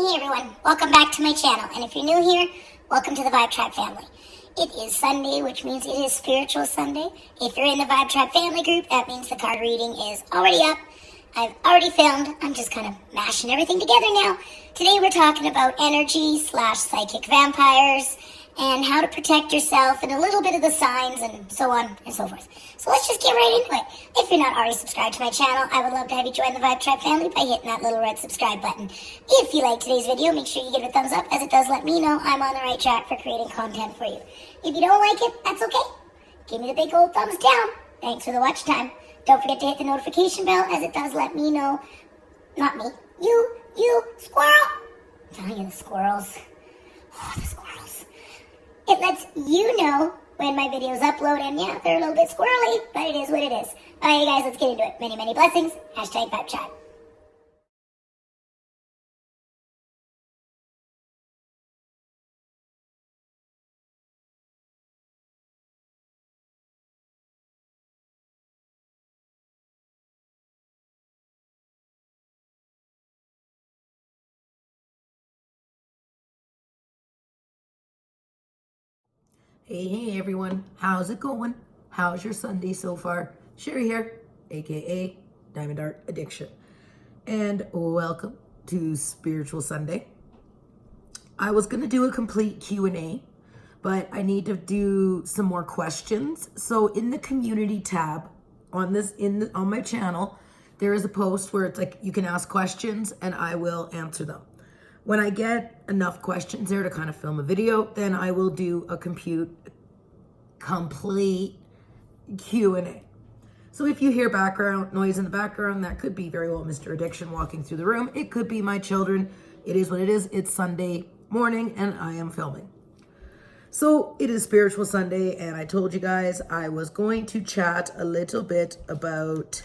Hey everyone, welcome back to my channel, and if you're new here, welcome to the Vibe Tribe family. It is Sunday, which means it is Spiritual Sunday. If you're in the Vibe Tribe family group, that means the card reading is already up. I've already filmed. I'm just kind of mashing everything together now. Today we're talking about energy / psychic vampires and how to protect yourself and a little bit of the signs and so on and so forth. So let's just get right into it. If you're not already subscribed to my channel, I would love to have you join the Vibe Tribe family by hitting that little red subscribe button. If you like today's video, make sure you give it a thumbs up, as it does let me know I'm on the right track for creating content for you. If you don't like it, that's okay. Give me the big old thumbs down. Thanks for the watch time. Don't forget to hit the notification bell, as it does let me know, not me, you, squirrel. I'm telling you, the squirrels. Oh, the squirrels. It lets you know when my videos upload, and yeah, they're a little bit squirrely, but it is what it is. Alright, you guys, let's get into it. Many, many blessings. Hashtag Vibe Tribe. Hey everyone, how's it going? How's your Sunday so far? Sherry here, aka Diamond Art Addiction, and welcome to Spiritual Sunday. I was gonna do a complete Q&A, but I need to do some more questions. So in the community tab on my channel, there is a post where it's like you can ask questions and I will answer them. When I get enough questions there to kind of film a video, then I will do a complete Q&A. So if you hear background noise in the background, that could be very well Mr. Addiction walking through the room. It could be my children. It is what it is. It's Sunday morning and I am filming. So it is Spiritual Sunday, and I told you guys I was going to chat a little bit about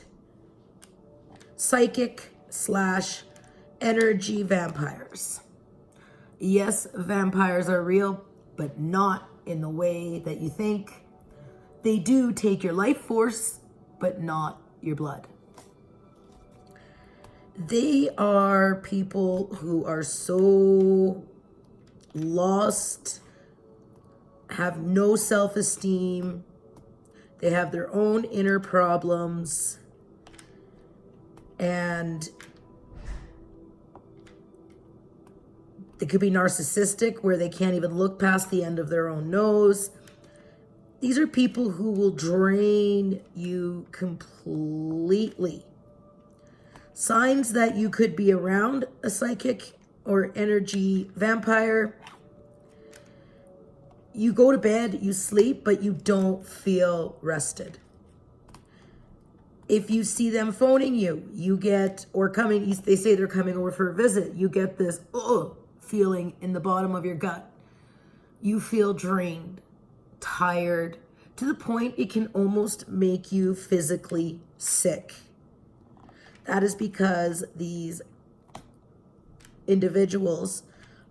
psychic / energy vampires. Yes, vampires are real, but not in the way that you think. They do take your life force, but not your blood. They are people who are so lost, have no self-esteem. They have their own inner problems, and they could be narcissistic, where they can't even look past the end of their own nose. These are people who will drain you completely. Signs that you could be around a psychic or energy vampire: you go to bed, you sleep, but you don't feel rested. If you see them phoning you, you get, or coming, they say they're coming over for a visit, you get this, feeling in the bottom of your gut. You feel drained, tired, to the point it can almost make you physically sick. That is because these individuals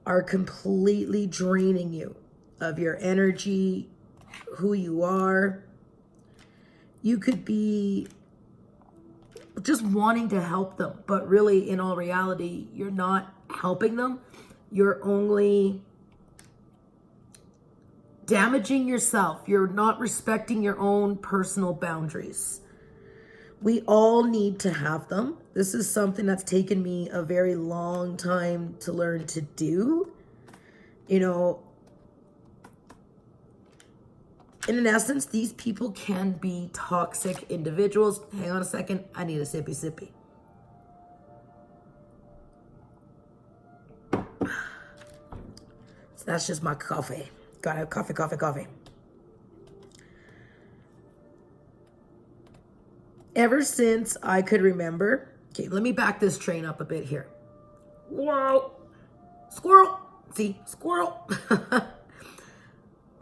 are completely draining you of your energy, who you are. You could be just wanting to help them, but really, in all reality, you're not helping them. You're only damaging yourself. You're not respecting your own personal boundaries. We all need to have them. This is something that's taken me a very long time to learn to do. In essence, these people can be toxic individuals. Hang on a second. I need a sippy. So that's just my coffee. Gotta have coffee. Ever since I could remember, okay, let me back this train up a bit here. Whoa, squirrel. See, squirrel.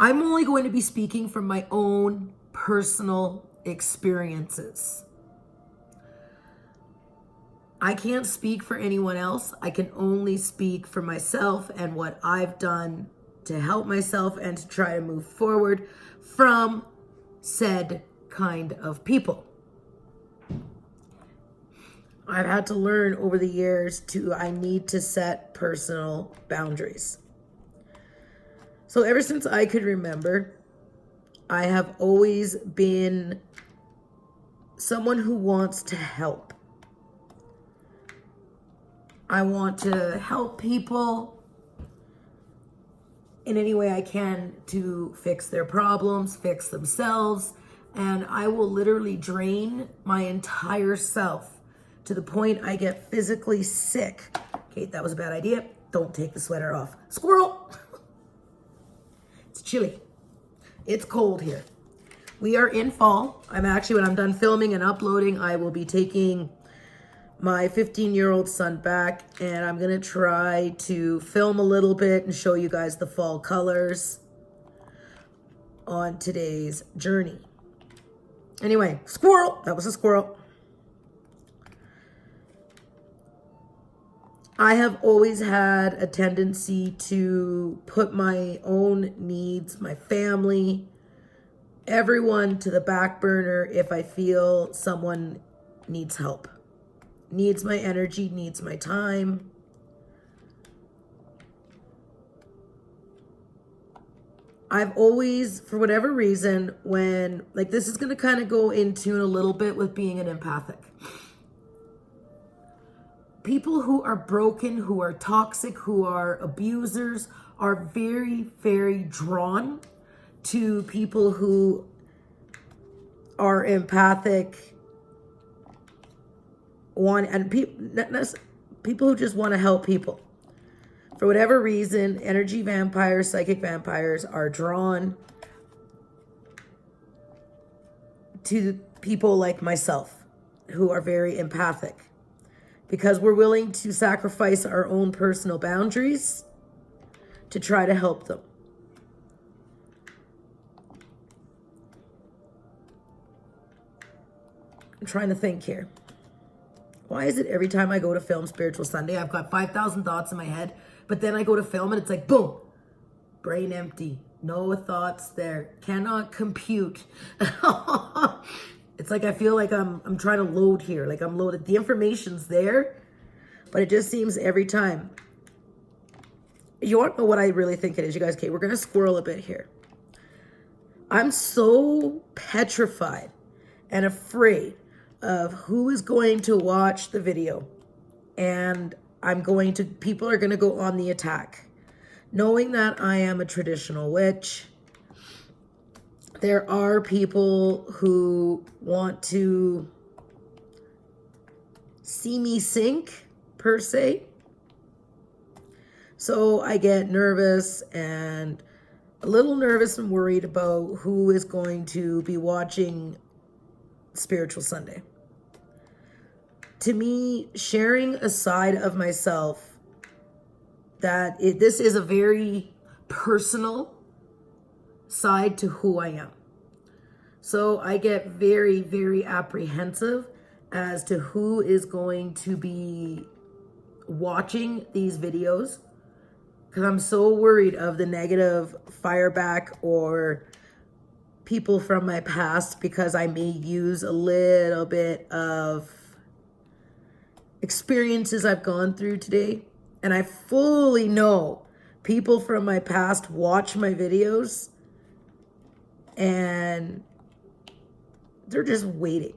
I'm only going to be speaking from my own personal experiences. I can't speak for anyone else. I can only speak for myself and what I've done to help myself and to try to move forward from said kind of people. I've had to learn over the years I need to set personal boundaries. So ever since I could remember, I have always been someone who wants to help. I want to help people in any way I can to fix their problems, fix themselves, and I will literally drain my entire self to the point I get physically sick. Kate, that was a bad idea. Don't take the sweater off. Squirrel! It's chilly. It's cold here. We are in fall. When I'm done filming and uploading, I will be taking my 15-year-old son back, and I'm going to try to film a little bit and show you guys the fall colors on today's journey. Anyway, squirrel. That was a squirrel. I have always had a tendency to put my own needs, my family, everyone to the back burner if I feel someone needs help, needs my energy, needs my time. I've always, for whatever reason, this is going to kind of go into a little bit with being an empathic. People who are broken, who are toxic, who are abusers are very, very drawn to people who are empathic, people who just want to help people. For whatever reason, energy vampires, psychic vampires are drawn to people like myself who are very empathic, because we're willing to sacrifice our own personal boundaries to try to help them. I'm trying to think here. Why is it every time I go to film Spiritual Sunday, I've got 5,000 thoughts in my head, but then I go to film and it's like, boom, brain empty. No thoughts there. Cannot compute. It's like I feel like I'm trying to load here. Like I'm loaded. The information's there, but it just seems every time. You want to know what I really think it is, you guys? Okay, we're going to squirrel a bit here. I'm so petrified and afraid of who is going to watch the video. And people are going to go on the attack. Knowing that I am a traditional witch, there are people who want to see me sink, per se. So I get nervous and a little nervous and worried about who is going to be watching Spiritual Sunday. To me, sharing a side of myself this is a very personal side to who I am. So I get very, very apprehensive as to who is going to be watching these videos, because I'm so worried of the negative fireback or people from my past, because I may use a little bit of experiences I've gone through today. And I fully know people from my past watch my videos and they're just waiting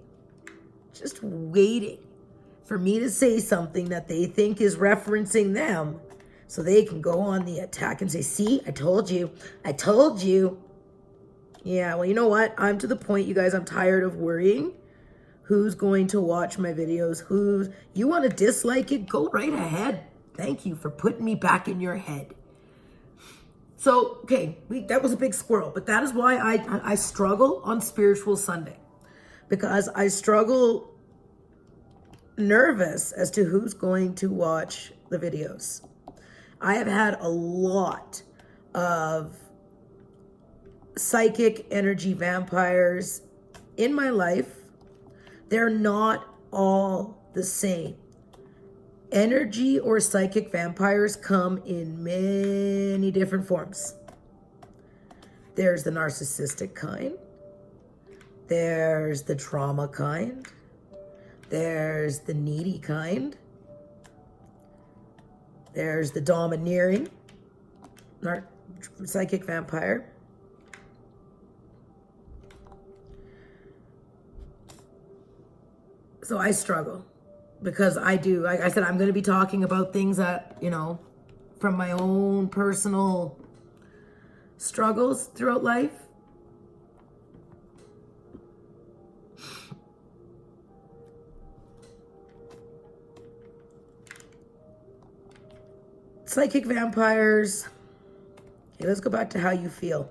for me to say something that they think is referencing them so they can go on the attack and say, see, I told you. Yeah, well, you know what? I'm to the point, you guys, I'm tired of worrying who's going to watch my videos. You want to dislike it? Go right ahead. Thank you for putting me back in your head. So, okay, that was a big squirrel, but that is why I struggle on Spiritual Sunday, because I struggle nervous as to who's going to watch the videos. I have had a lot of psychic energy vampires in my life. They're not all the same. Energy or psychic vampires come in many different forms. There's the narcissistic kind. There's the trauma kind. There's the needy kind. There's the domineering psychic vampire. So I struggle because I do. Like I said, I'm going to be talking about things that, from my own personal struggles throughout life. Psychic vampires. Okay, let's go back to how you feel.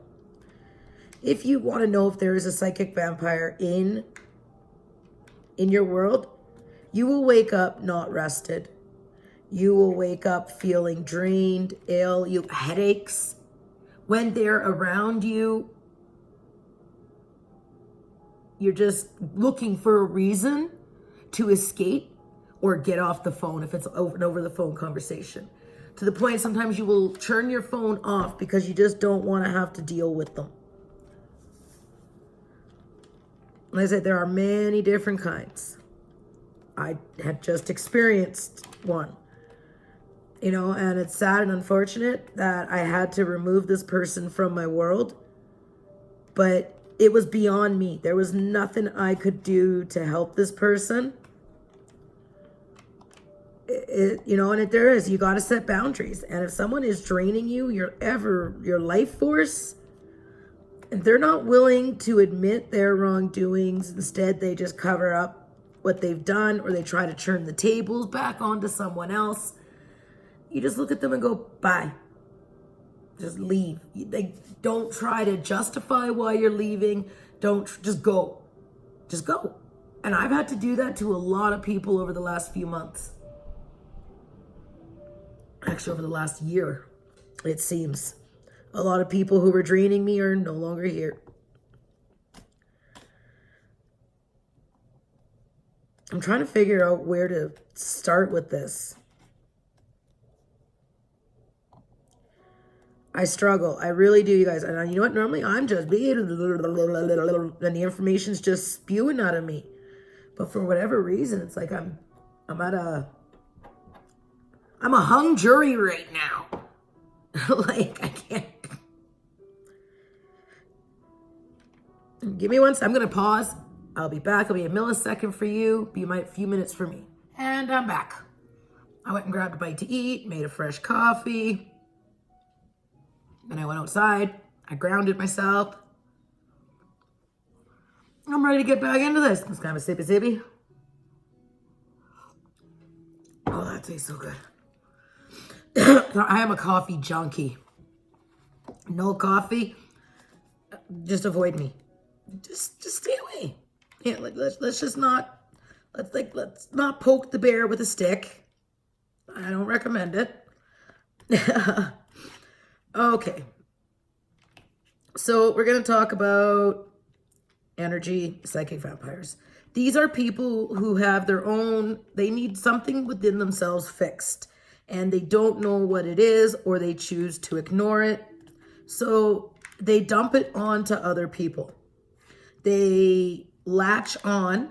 If you want to know if there is a psychic vampire in your world, you will wake up not rested. You will wake up feeling drained, ill, headaches. When they're around you, you're just looking for a reason to escape or get off the phone if it's an over the phone conversation. To the point sometimes you will turn your phone off because you just don't want to have to deal with them. Like I said, there are many different kinds. I have just experienced one. And it's sad and unfortunate that I had to remove this person from my world. But it was beyond me. There was nothing I could do to help this person. There is, you got to set boundaries. And if someone is draining you, your life force, and they're not willing to admit their wrongdoings, instead they just cover up what they've done, or they try to turn the tables back onto someone else, you just look at them and go, bye. Just leave. Don't try to justify why you're leaving. Just go. Just go. And I've had to do that to a lot of people over the last few months. Actually, over the last year, it seems. A lot of people who were draining me are no longer here. I'm trying to figure out where to start with this. I struggle. I really do, you guys. And you know what? Normally I'm just and the information's just spewing out of me. But for whatever reason, it's like I'm a hung jury right now. Like I can't. Give me one second. I'm going to pause. I'll be back. It'll be a millisecond for you. Be a few minutes for me. And I'm back. I went and grabbed a bite to eat, made a fresh coffee. Then I went outside. I grounded myself. I'm ready to get back into this. It's kind of a sippy. Oh, that tastes so good. I am a coffee junkie. No coffee, just avoid me. Just stay away. Yeah, let's not poke the bear with a stick. I don't recommend it. Okay. So we're going to talk about energy psychic vampires. These are people who have they need something within themselves fixed, and they don't know what it is, or they choose to ignore it. So they dump it onto other people. They latch on,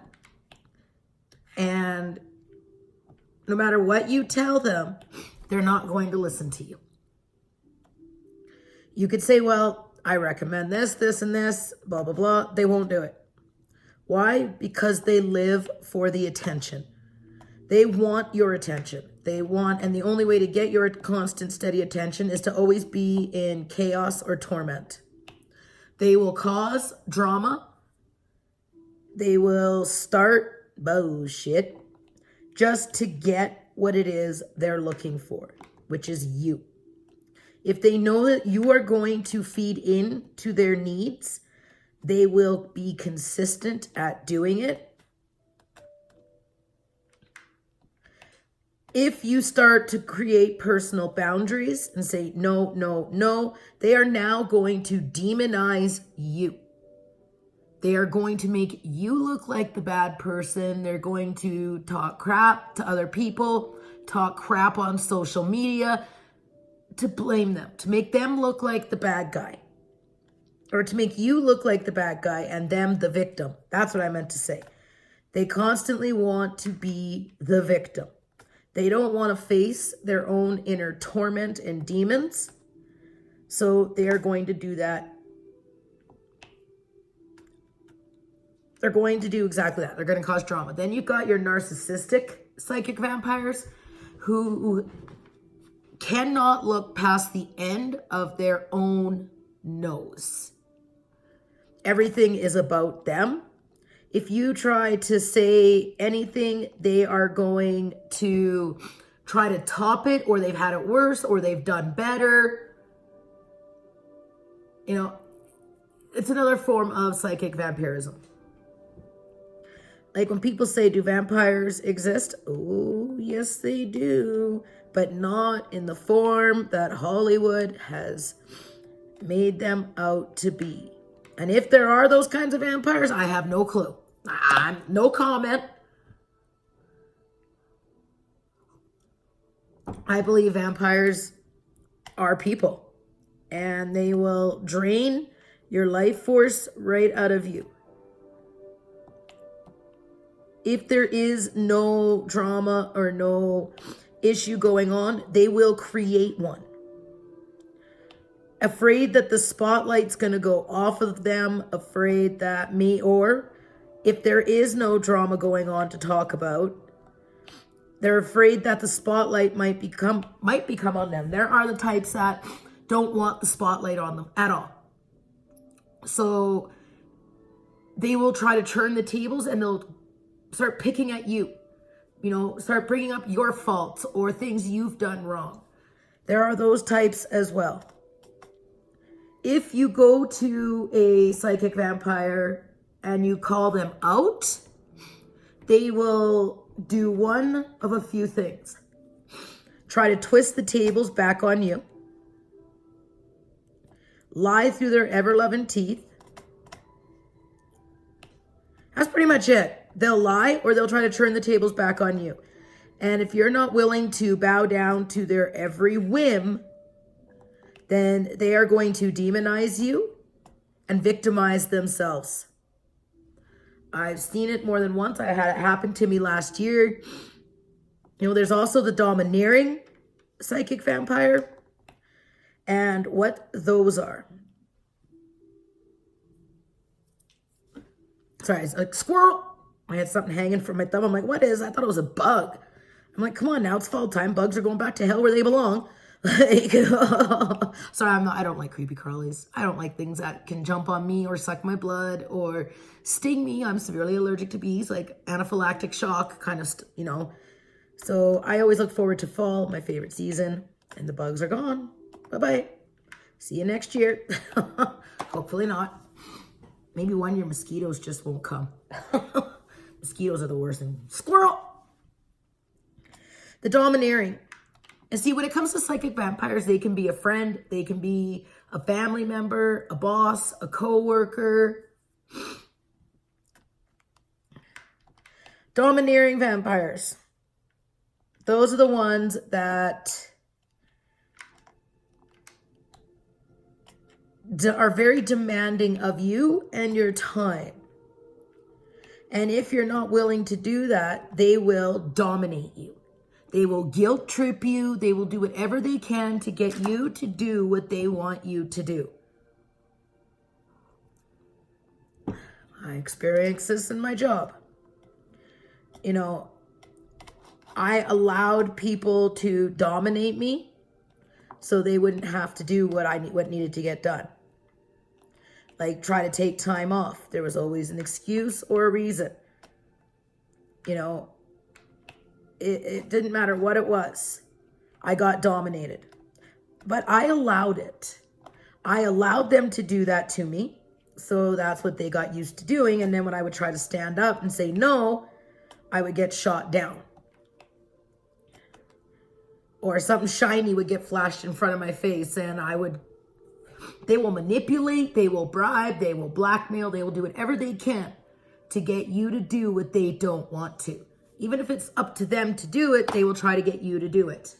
and no matter what you tell them, they're not going to listen to you. You could say, well, I recommend this, this, and this, blah, blah, blah. They won't do it. Why? Because they live for the attention. They want your attention. And the only way to get your constant, steady attention is to always be in chaos or torment. They will cause drama. They will start bullshit just to get what it is they're looking for, which is you. If they know that you are going to feed into their needs, they will be consistent at doing it. If you start to create personal boundaries and say, no, no, no, they are now going to demonize you. They are going to make you look like the bad person. They're going to talk crap to other people, talk crap on social media, to blame them, to make them look like the bad guy, or to make you look like the bad guy and them the victim. That's what I meant to say. They constantly want to be the victim. They don't want to face their own inner torment and demons. So they are going to do that. They're going to do exactly that. They're going to cause drama. Then you've got your narcissistic psychic vampires who cannot look past the end of their own nose. Everything is about them. If you try to say anything, they are going to try to top it, or they've had it worse, or they've done better. You know, it's another form of psychic vampirism. Like when people say, do vampires exist? Oh, yes, they do. But not in the form that Hollywood has made them out to be. And if there are those kinds of vampires, I have no clue. No comment. I believe vampires are people. And they will drain your life force right out of you. If there is no drama or no issue going on, they will create one. Afraid that the spotlight's going to go off of them, afraid that or if there is no drama going on to talk about, they're afraid that the spotlight might become on them. There are the types that don't want the spotlight on them at all. So they will try to turn the tables and they'll start picking at you, start bringing up your faults or things you've done wrong. There are those types as well. If you go to a psychic vampire and you call them out, they will do one of a few things. Try to twist the tables back on you. Lie through their ever-loving teeth. That's pretty much it. They'll lie or they'll try to turn the tables back on you. And if you're not willing to bow down to their every whim, then they are going to demonize you and victimize themselves. I've seen it more than once. I had it happen to me last year. There's also the domineering psychic vampire and what those are. Sorry, it's like squirrel. I had something hanging from my thumb. I'm like, what is? I thought it was a bug. I'm like, come on now, it's fall time. Bugs are going back to hell where they belong. Like, sorry, I don't like creepy crawlies. I don't like things that can jump on me or suck my blood or sting me. I'm severely allergic to bees, like anaphylactic shock kind of, So I always look forward to fall, my favorite season, and the bugs are gone. Bye-bye. See you next year. Hopefully not. Maybe one year mosquitoes just won't come. Mosquitoes are the worst thing. Squirrel! The domineering. And see, when it comes to psychic vampires, they can be a friend, they can be a family member, a boss, a co-worker. Domineering vampires. Those are the ones that are very demanding of you and your time. And if you're not willing to do that, they will dominate you. They will guilt trip you. They will do whatever they can to get you to do what they want you to do. I experience this in my job. I allowed people to dominate me so they wouldn't have to do what needed to get done. Like try to take time off. There was always an excuse or a reason. It didn't matter what it was. I got dominated. But I allowed it. I allowed them to do that to me. So that's what they got used to doing. And then when I would try to stand up and say no, I would get shot down. Or something shiny would get flashed in front of my face and they will manipulate, they will bribe, they will blackmail, they will do whatever they can to get you to do what they don't want to. Even if it's up to them to do it, they will try to get you to do it.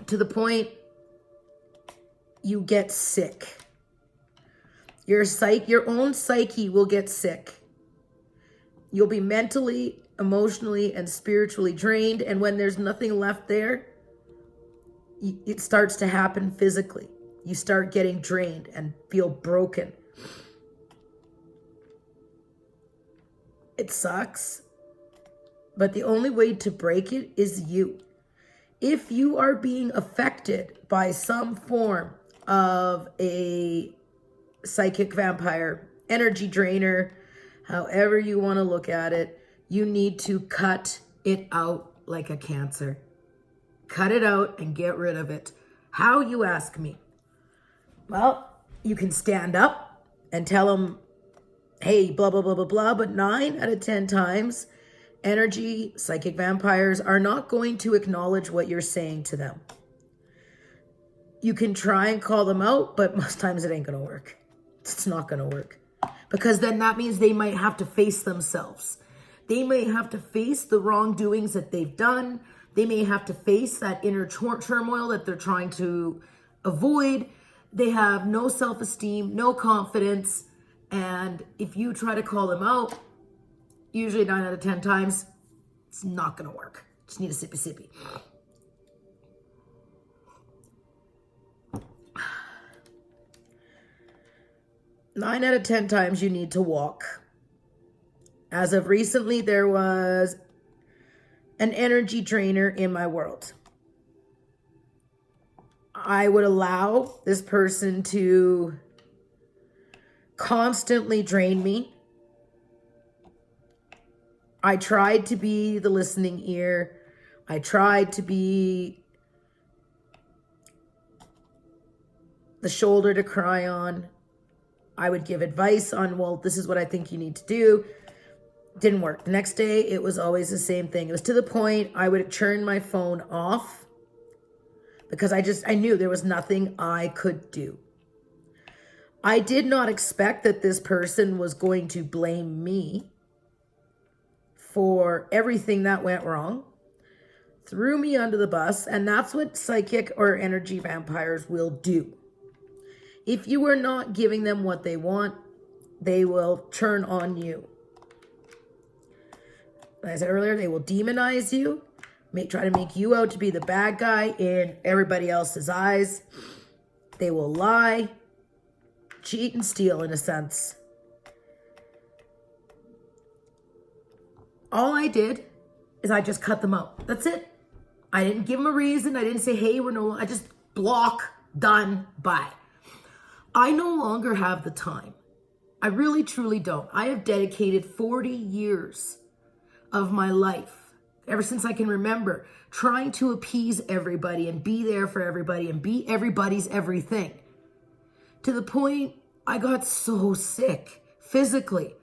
To the point you get sick. Your own psyche will get sick. You'll be mentally, emotionally, and spiritually drained. And when there's nothing left there, it starts to happen physically. You start getting drained and feel broken. It sucks. But the only way to break it is you. If you are being affected by some form of a psychic vampire, energy drainer, however you want to look at it, you need to cut it out like a cancer. Cut it out and get rid of it. How, you ask me? Well, you can stand up and tell them, hey, blah, blah, blah, blah, blah. But 9 out of 10 times, psychic vampires are not going to acknowledge what you're saying to them. You can try and call them out, but most times it ain't going to work. It's not going to work. Because then that means they might have to face themselves. They may have to face the wrongdoings that they've done. They may have to face that inner turmoil that they're trying to avoid. They have no self-esteem, no confidence. And if you try to call them out, usually 9 out of 10 times, it's not going to work. Just need a sippy sippy. Nine out of 10 times you need to walk. As of recently, there was an energy drainer in my world. I would allow this person to constantly drain me. I tried to be the listening ear. I tried to be the shoulder to cry on. I would give advice on, well, this is what I think you need to do. Didn't work. The next day, it was always the same thing. It was to the point I would turn my phone off because I knew there was nothing I could do. I did not expect that this person was going to blame me for everything that went wrong, threw me under the bus, and that's what psychic or energy vampires will do. If you are not giving them what they want, they will turn on you. Like I said earlier, they will demonize you, try to make you out to be the bad guy in everybody else's eyes. They will lie, cheat, and steal in a sense. All I did is I just cut them out. That's it. I didn't give them a reason. I didn't say, hey, I just block, done, bye. I no longer have the time. I really, truly don't. I have dedicated 40 years of my life, ever since I can remember, trying to appease everybody and be there for everybody and be everybody's everything. To the point I got so sick physically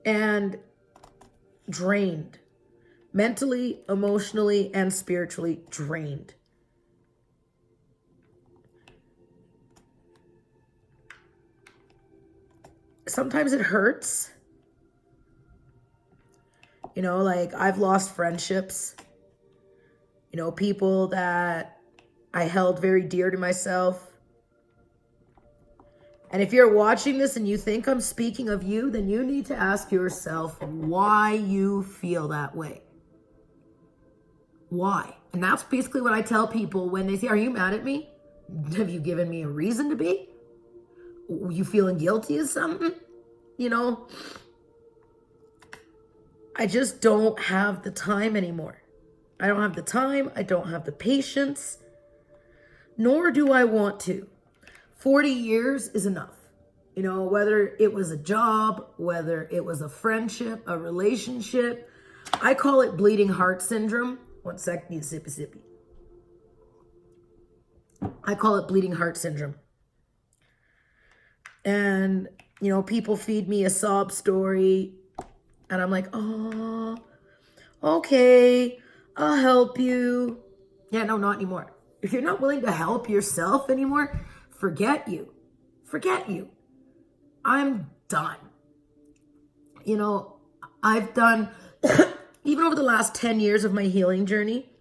and drained, mentally, emotionally, and spiritually drained. Sometimes it hurts. Like I've lost friendships. People that I held very dear to myself. And if you're watching this and you think I'm speaking of you, then you need to ask yourself why you feel that way. Why? And that's basically what I tell people when they say, are you mad at me? Have you given me a reason to be? You feeling guilty of something? I just don't have the time anymore. I don't have the time. I don't have the patience. Nor do I want to. 40 years is enough. Whether it was a job, whether it was a friendship, a relationship. I call it bleeding heart syndrome. One sec, need a sippy sippy. I call it bleeding heart syndrome. And, people feed me a sob story. And I'm like, oh, okay, I'll help you. Yeah, no, not anymore. If you're not willing to help yourself anymore, forget you. Forget you. I'm done. I've done, even over the last 10 years of my healing journey,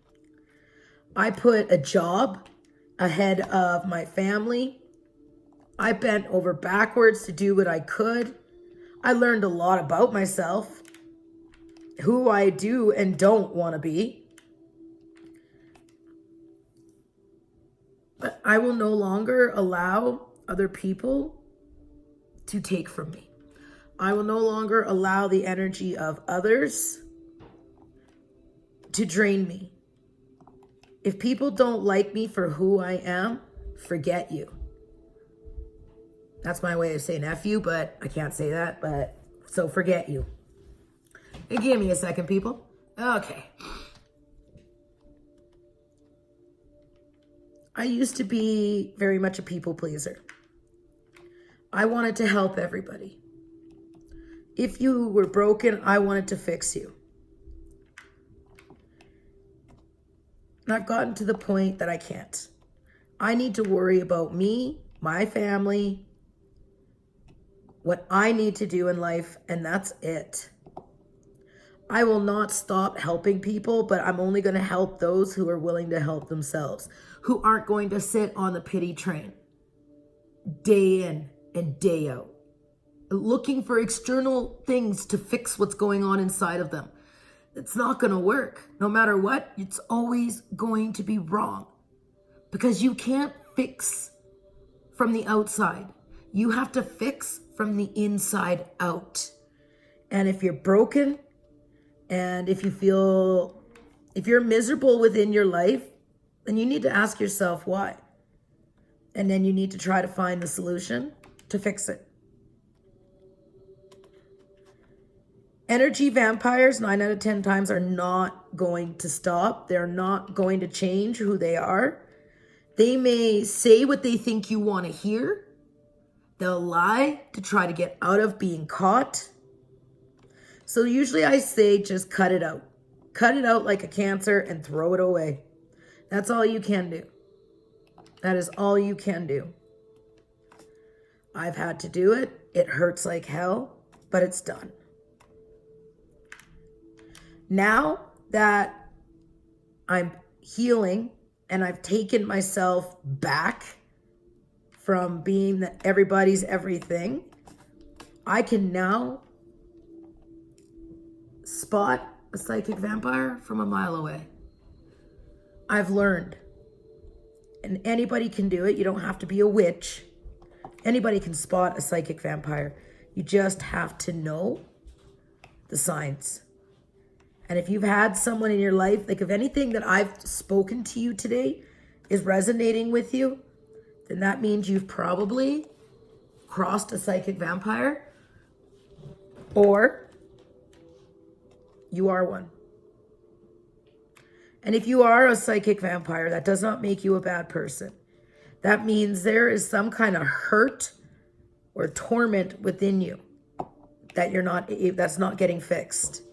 I put a job ahead of my family, I bent over backwards to do what I could. I learned a lot about myself, who I do and don't want to be. But I will no longer allow other people to take from me. I will no longer allow the energy of others to drain me. If people don't like me for who I am, forget you. That's my way of saying F you, but I can't say that, but so forget you. Hey, give me a second, people. Okay. I used to be very much a people pleaser. I wanted to help everybody. If you were broken, I wanted to fix you. And I've gotten to the point that I can't. I need to worry about me, my family, what I need to do in life, and that's it. I will not stop helping people, but I'm only going to help those who are willing to help themselves, who aren't going to sit on the pity train day in and day out, looking for external things to fix what's going on inside of them. It's not going to work. No matter what, it's always going to be wrong, because you can't fix from the outside. You have to fix from the inside out. And if you're broken, and if you're miserable within your life, then you need to ask yourself why. And then you need to try to find the solution to fix it. Energy vampires, 9 out of 10 times, are not going to stop. They're not going to change who they are. They may say what they think you want to hear. They'll lie to try to get out of being caught. So usually I say just cut it out. Cut it out like a cancer and throw it away. That's all you can do. That is all you can do. I've had to do it. It hurts like hell, but it's done. Now that I'm healing and I've taken myself back from being everybody's everything, I can now spot a psychic vampire from a mile away. I've learned. And anybody can do it. You don't have to be a witch. Anybody can spot a psychic vampire. You just have to know the signs. And if you've had someone in your life, like if anything that I've spoken to you today is resonating with you, then that means you've probably crossed a psychic vampire, or you are one. And if you are a psychic vampire, that does not make you a bad person. That means there is some kind of hurt or torment within you that's not getting fixed.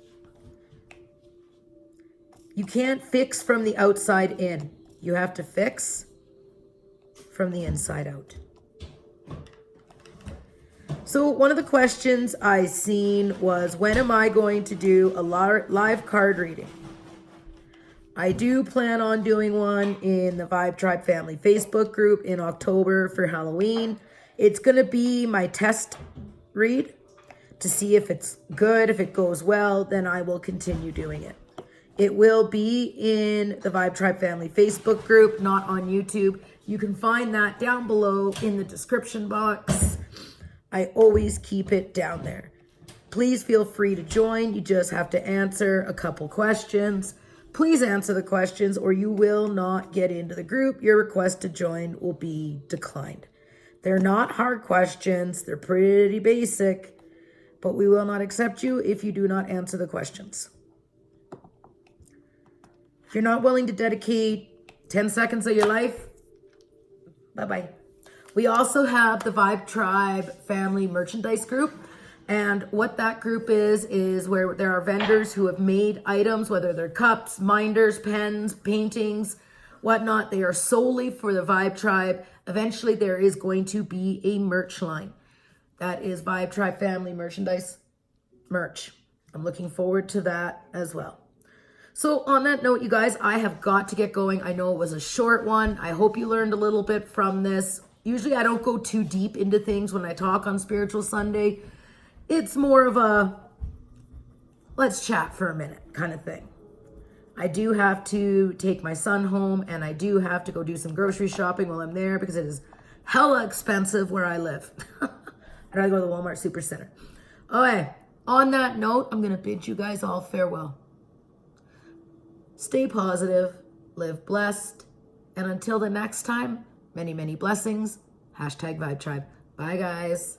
You can't fix from the outside in. You have to fix from the inside out. So one of the questions I seen was, when am I going to do a live card reading? I do plan on doing one in the Vibe Tribe Family Facebook group in October for Halloween. It's going to be my test read to see if it's good. If it goes well, then I will continue doing it. It will be in the Vibe Tribe Family Facebook group, not on YouTube. You can find that down below in the description box. I always keep it down there. Please feel free to join. You just have to answer a couple questions. Please answer the questions or you will not get into the group. Your request to join will be declined. They're not hard questions. They're pretty basic, but we will not accept you if you do not answer the questions. If you're not willing to dedicate 10 seconds of your life, bye-bye. We also have the Vibe Tribe Family Merchandise Group. And what that group is where there are vendors who have made items, whether they're cups, minders, pens, paintings, whatnot. They are solely for the Vibe Tribe. Eventually, there is going to be a merch line. That is Vibe Tribe Family Merchandise merch. I'm looking forward to that as well. So on that note, you guys, I have got to get going. I know it was a short one. I hope you learned a little bit from this. Usually I don't go too deep into things when I talk on Spiritual Sunday. It's more of a let's chat for a minute kind of thing. I do have to take my son home, and I do have to go do some grocery shopping while I'm there because it is hella expensive where I live. I'd rather go to the Walmart Supercenter. Okay, on that note, I'm going to bid you guys all farewell. Stay positive, live blessed, and until the next time, many, many blessings. #Vibe Tribe. Bye, guys.